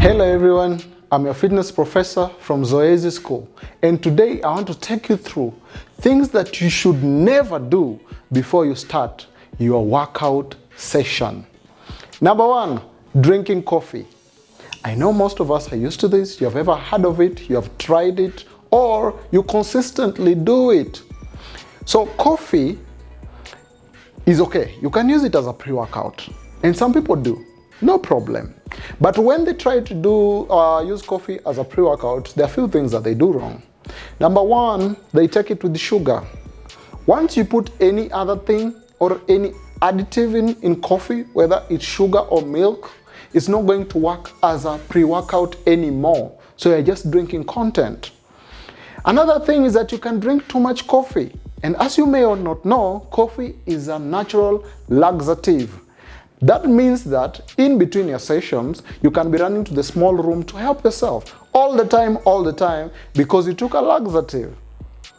Hello everyone, I'm your fitness professor from Zoezi School, and today I want to take you through things that you should never do before you start your workout session. Number one, drinking coffee. I know most of us are used to this. You have ever heard of it, you have tried it, or you consistently do it. So coffee is okay. You can use it as a pre-workout, and some people do, no problem. But when they try to use coffee as a pre-workout, there are a few things that they do wrong. Number one, they take it with sugar. Once you put any other thing or any additive in coffee, whether it's sugar or milk, it's not going to work as a pre-workout anymore. So you're just drinking content. Another thing is that you can drink too much coffee. And as you may or not know, coffee is a natural laxative. That means that in between your sessions, you can be running to the small room to help yourself all the time, because you took a laxative.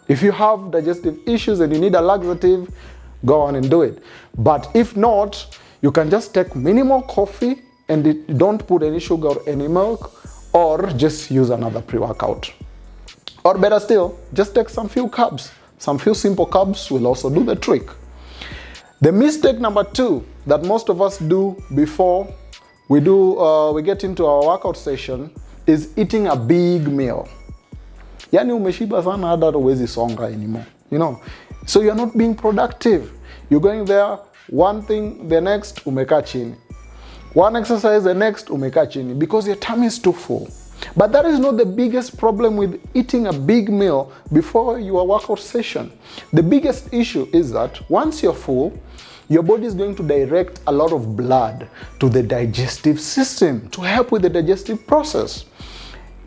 If you have digestive issues and you need a laxative, go on and do it. But if not, you can just take minimal coffee and don't put any sugar or any milk, or just use another pre-workout. Or better still, just take some few carbs. Some few simple carbs will also do the trick. The mistake number two that most of us do before we get into our workout session is eating a big meal. Yani umeshiba sana hata huwezi songa anymore. So you're not being productive. You're going there, one thing, the next umekaa chini. One exercise, the next umekaa chini, because your tummy is too full. But that is not the biggest problem with eating a big meal before your workout session. The biggest issue is that once you're full, your body is going to direct a lot of blood to the digestive system to help with the digestive process.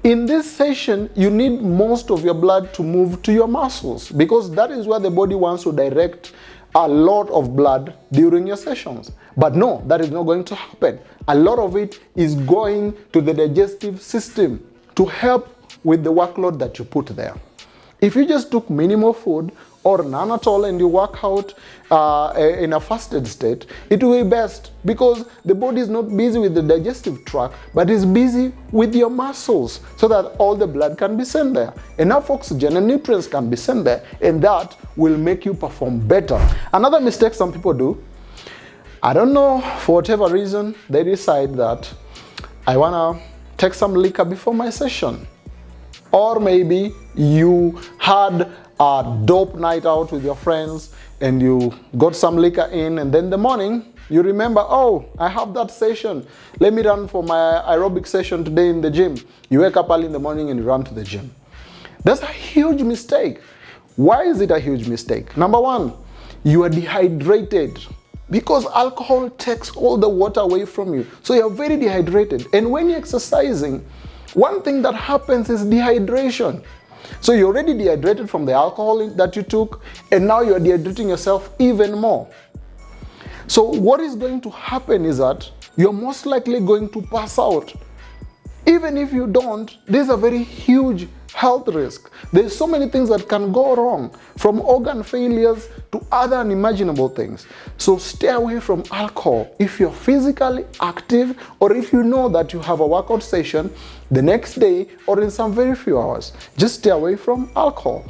In this session, you need most of your blood to move to your muscles, because that is where the body wants to direct a lot of blood during your sessions. But no, that is not going to happen. A lot of it is going to the digestive system to help with the workload that you put there. If you just took minimal food or none at all and you work out in a fasted state, it will be best, because the body is not busy with the digestive tract, but is busy with your muscles, so that all the blood can be sent there. Enough oxygen and nutrients can be sent there, and that will make you perform better. Another mistake some people do, I don't know, for whatever reason, they decide that I wanna take some liquor before my session. Or maybe you had a dope night out with your friends and you got some liquor in, and then in the morning you remember, oh, I have that session. Let me run for my aerobic session today in the gym. You wake up early in the morning and you run to the gym. That's a huge mistake. Why is it a huge mistake? Number one, you are dehydrated, because alcohol takes all the water away from you. So you're very dehydrated. And when you're exercising, one thing that happens is dehydration. So you're already dehydrated from the alcohol that you took, and now you're dehydrating yourself even more. So what is going to happen is that you're most likely going to pass out. Even if you don't, there's a very huge health risk. There's so many things that can go wrong, from organ failures to other unimaginable things. So stay away from alcohol. If you're physically active, or if you know that you have a workout session the next day or in some very few hours, just stay away from alcohol.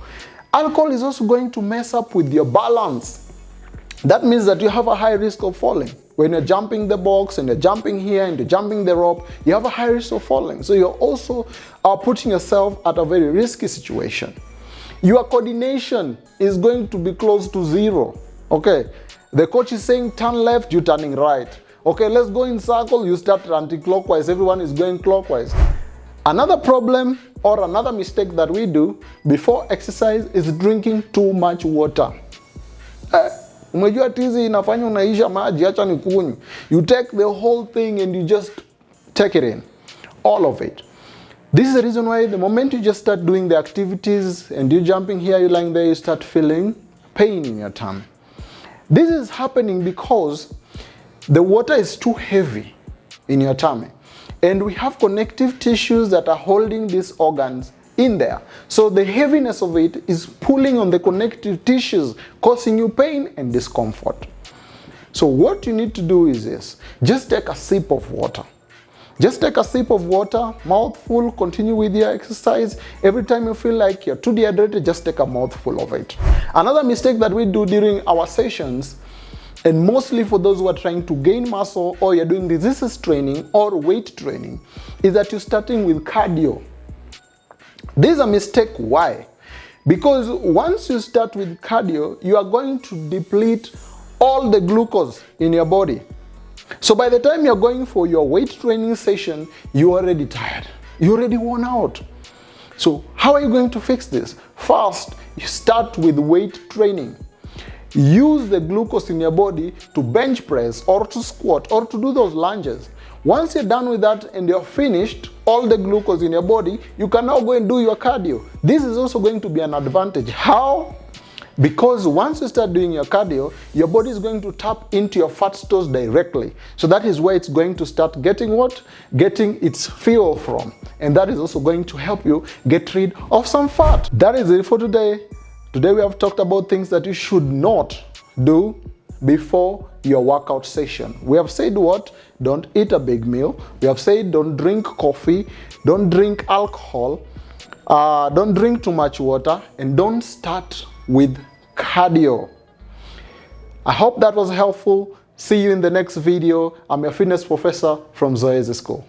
Alcohol is also going to mess up with your balance. That means that you have a high risk of falling. When you're jumping the box and you're jumping here and you're jumping the rope, you have a high risk of falling. So you're also putting yourself at a very risky situation. Your coordination is going to be close to zero. Okay, the coach is saying turn left, you're turning right. Okay, let's go in circle, you start anti-clockwise, everyone is going clockwise. Another problem or another mistake that we do before exercise is drinking too much water. Umejua tizi inafanya unaisha maji, acha nikunywe. You take the whole thing and you just take it in, all of it. This is the reason why the moment you just start doing the activities and you're jumping here, you're lying there, you start feeling pain in your tummy. This is happening because the water is too heavy in your tummy. And we have connective tissues that are holding these organs in there. So the heaviness of it is pulling on the connective tissues, causing you pain and discomfort. So what you need to do is this: just take a sip of water. Just take a sip of water, mouthful, continue with your exercise. Every time you feel like you're too dehydrated, just take a mouthful of it. Another mistake that we do during our sessions, and mostly for those who are trying to gain muscle or you're doing resistance training or weight training, is that you're starting with cardio. This is a mistake. Why? Because once you start with cardio, you are going to deplete all the glucose in your body. So by the time you're going for your weight training session, you're already tired. You're already worn out. So how are you going to fix this? First, you start with weight training. Use the glucose in your body to bench press or to squat or to do those lunges. Once you're done with that and you're finished, all the glucose in your body, you can now go and do your cardio. This is also going to be an advantage. How? Because once you start doing your cardio, your body is going to tap into your fat stores directly. So that is where it's going to start getting what? Getting its fuel from. And that is also going to help you get rid of some fat. That is it for today. Today we have talked about things that you should not do before your workout session. We have said what? Don't eat a big meal. We have said don't drink coffee, don't drink alcohol, don't drink too much water, and don't start with cardio. I hope that was helpful. See you in the next video. I'm your fitness professor from Zoezi School.